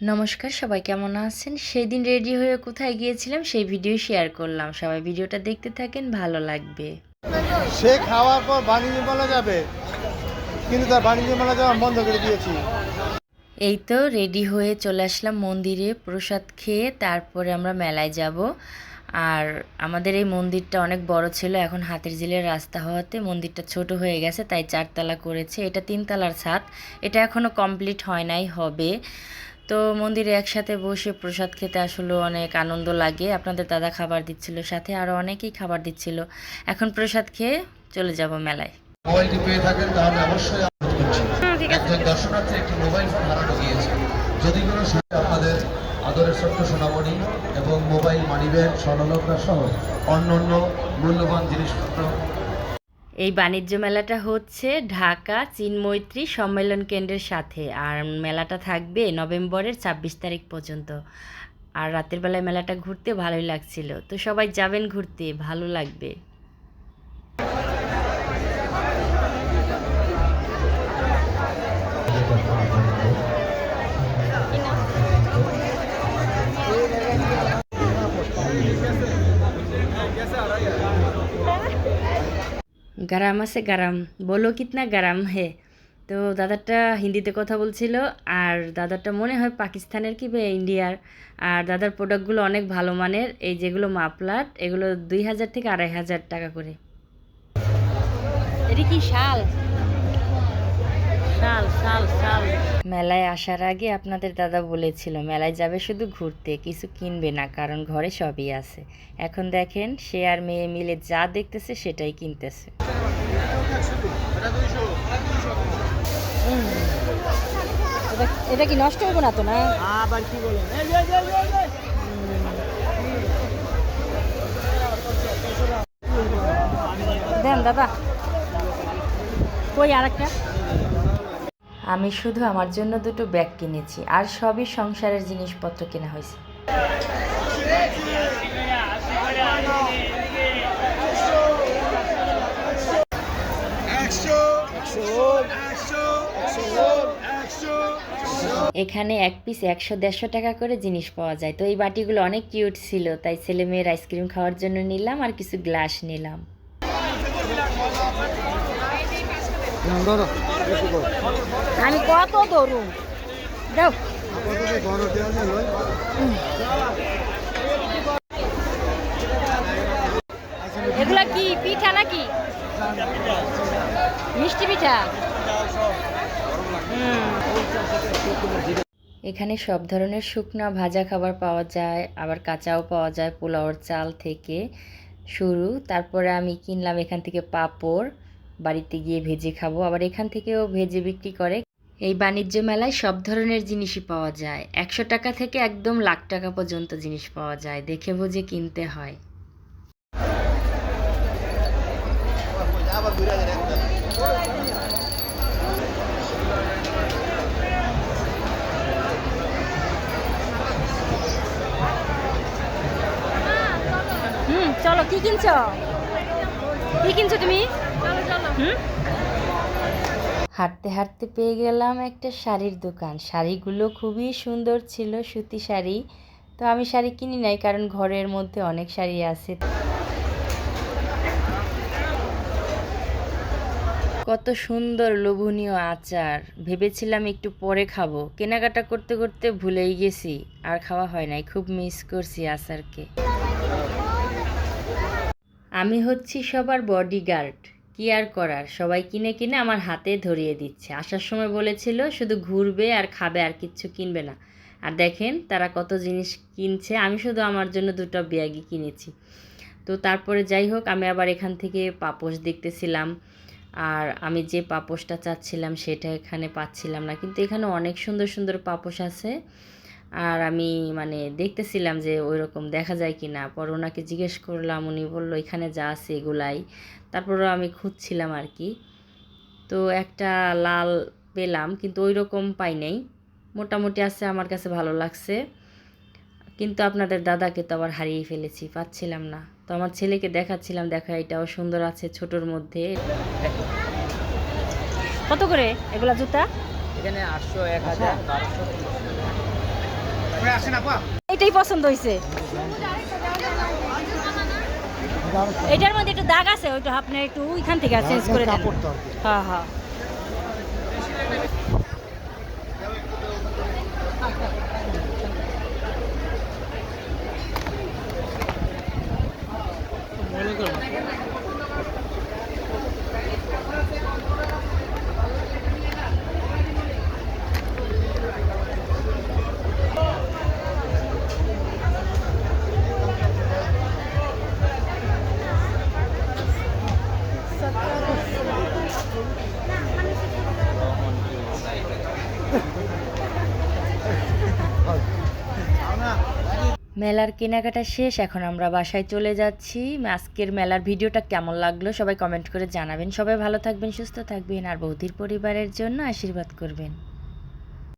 নমস্কার, সবাই কেমন আছেন? সেদিন রেডি হয়ে কোথায় গিয়েছিলাম সেই ভিডিও শেয়ার করলাম। সবাই ভিডিওটা দেখতে থাকেন, ভালো লাগবে। সে খাওয়ার পর বাণিজ্য মেলা যাবে, কিন্তু তার বাণিজ্য মেলা যাওয়া বন্ধ করে দিয়েছি। এই তো রেডি হয়ে চলে আসলাম মন্দিরে, প্রসাদ খেয়ে তারপরে আমরা মেলায় যাব। আর আমাদের এই মন্দিরটা অনেক বড় ছিল, এখন হাতির ঝিলের রাস্তা হওয়াতে মন্দিরটা ছোট হয়ে গেছে, তাই 4 তলা করেছে। এটা 3 তলার ছাদ, এটা এখনও কমপ্লিট হয় নাই, হবে। তো মন্দিরে একসাথে বসে প্রসাদ খেতে আসলে অনেক আনন্দ লাগে। আপনাদের দাদা খাবার দিচ্ছিল, সাথে আরও অনেকেই খাবার দিচ্ছিল। এখন প্রসাদ খেয়ে চলে যাব মেলায়। মোবাইলটি পেয়ে থাকেন তাহলে অবশ্যই একজন দর্শনার্থী একটি মোবাইল ফোন হারানো গিয়েছে। যদি কোনো আপনাদের আদরের ছোট্ট সোনামণি এবং মোবাইল, মানিব্যাগ, স্বর্ণালঙ্কার সহ অন্যান্য মূল্যবান জিনিসপত্র। এই বাণিজ্য মেলাটা হচ্ছে ঢাকা চীন মৈত্রী সম্মেলন কেন্দ্রের সাথে, আর মেলাটা থাকবে নভেম্বরের 26 তারিখ পর্যন্ত। আর রাতের বেলায় মেলাটা ঘুরতে ভালোই লাগছিল, তো সবাই যাবেন ঘুরতে, ভালো লাগবে। গরম আছে গরম, বলো কিতনা গরম হে। তো দাদাটা হিন্দিতে কথা বলছিল, আর দাদাটা মনে হয় পাকিস্তানের কি বা ইন্ডিয়ার। আর দাদার প্রোডাক্টগুলো অনেক ভালো মানের, এই যেগুলো মাফলার, এগুলো 2000 থেকে 2500 টাকা করে। এটা কি শাল? শাল শাল শাল। মেলায় আসার আগে আপনাদের দাদা বলেছিল মেলায় যাবে শুধু ঘুরতে, কিছু কিনবে না, কারণ ঘরে সবই আছে। এখন দেখেন সে আর মেয়ে মিলে যা দেখতেছে সেটাই কিনতেছে। এটা কি নষ্ট হবে না তো? না আবার কি বলেন? দেন দাদা, কই আরেকটা? আমি শুধু আমার জন্য দুটো ব্যাগ কিনেছি, আর সবই সংসারের জিনিসপত্র কেনা হয়েছে। এখানে এক পিস 100-150 টাকা করে জিনিস পাওয়া যায়। তো এই বাটিগুলো অনেক কিউট ছিল, তাই ছেলে মেয়ের আইসক্রিম খাওয়ার জন্য নিলাম, আর কিছু গ্লাস নিলাম। আমি কত ধরুন দাও। এগুলা কি পিঠা নাকি? মিষ্টি পিঠা। এখানে সব ধরনের শুকনা ভাজা খাবার পাওয়া যায়, আবার কাঁচাও পাওয়া যায়, পোলাওর চাল থেকে শুরু। তারপরে আমি কিনলাম এখান থেকে পাঁপড়, বাড়িতে গিয়ে ভেজে খাবো। আবার এখান থেকেও ভেজে বিক্রি করে। এই বাণিজ্য মেলায় সব ধরনের জিনিসই পাওয়া যায়, 100 টাকা থেকে একদম লাখ টাকা পর্যন্ত জিনিস পাওয়া যায়, দেখে বুঝে কিনতে হয়। চলো, কি কিনছো? কি কিনছো তুমি? হাঁটতে হাঁটতে পেয়ে গেলাম একটা শাড়ির দোকান। শাড়িগুলো খুবই সুন্দর ছিল, সুতি শাড়ি। তো আমি শাড়ি কিনি নাই, কারণ ঘরের মধ্যে অনেক শাড়ি আছে। কত সুন্দর লোভনীয় আচার, ভেবেছিলাম একটু পরে খাবো, কেনাকাটা করতে করতে ভুলেই গেছি, আর খাওয়া হয় নাই। খুব মিস করছি আচারকে। আমি হচ্ছি সবার বডিগার্ড, কি আর করার, সবাই কিনে কিনে আমার হাতে ধরিয়ে দিচ্ছে। আসার সময় বলেছিল শুধু ঘুরবে আর খাবে, আর কিচ্ছু কিনবে না। আর দেখেন তারা কত জিনিস কিনছে, আমি শুধু আমার জন্য দুটো ব্যাগই কিনেছি। তো তারপরে যাই হোক, আমি আবার এখান থেকে পাপোশ দেখতেছিলাম, আর আমি যে পাপোশটা চাচ্ছিলাম সেটা এখানে পাচ্ছিলাম না, কিন্তু এখানে অনেক সুন্দর সুন্দর পাপোশ আছে। আর আমি দেখতেছিলাম যে ওই রকম দেখা যায় কি না। পর ওনাকে জিজ্ঞেস করলাম, উনি বললো এখানে যা আছে এগুলাই। তারপরও আমি খুঁজছিলাম আর কি। তো একটা লাল পেলাম, কিন্তু ওই রকম পাই নাই। মোটামুটি আছে, আমার কাছে ভালো লাগছে। কিন্তু আপনাদের দাদাকে তো আবার হারিয়ে ফেলেছি, পাচ্ছিলাম না। তো আমার ছেলেকে দেখাচ্ছিলাম, দেখা এটাও সুন্দর আছে ছোটোর মধ্যে। কত করে এগুলা জুতা? এখানে 800, 1000, 1200। এটাই পছন্দ হয়েছে। এটার মধ্যে একটু দাগ আছে, ওইটা আপনি একটু ওইখান থেকে চেঞ্জ করে দেন। কাপড়টা আর কি। হ্যাঁ হ্যাঁ। মেলার কেনাকাটা শেষ, এখন আমরা বাসায় চলে যাচ্ছি। আজকের মেলার ভিডিওটা কেমন লাগলো সবাই কমেন্ট করে জানাবেন। সবাই ভালো থাকবেন, সুস্থ থাকবেন আর বৌদির পরিবারের জন্য আশীর্বাদ করবেন।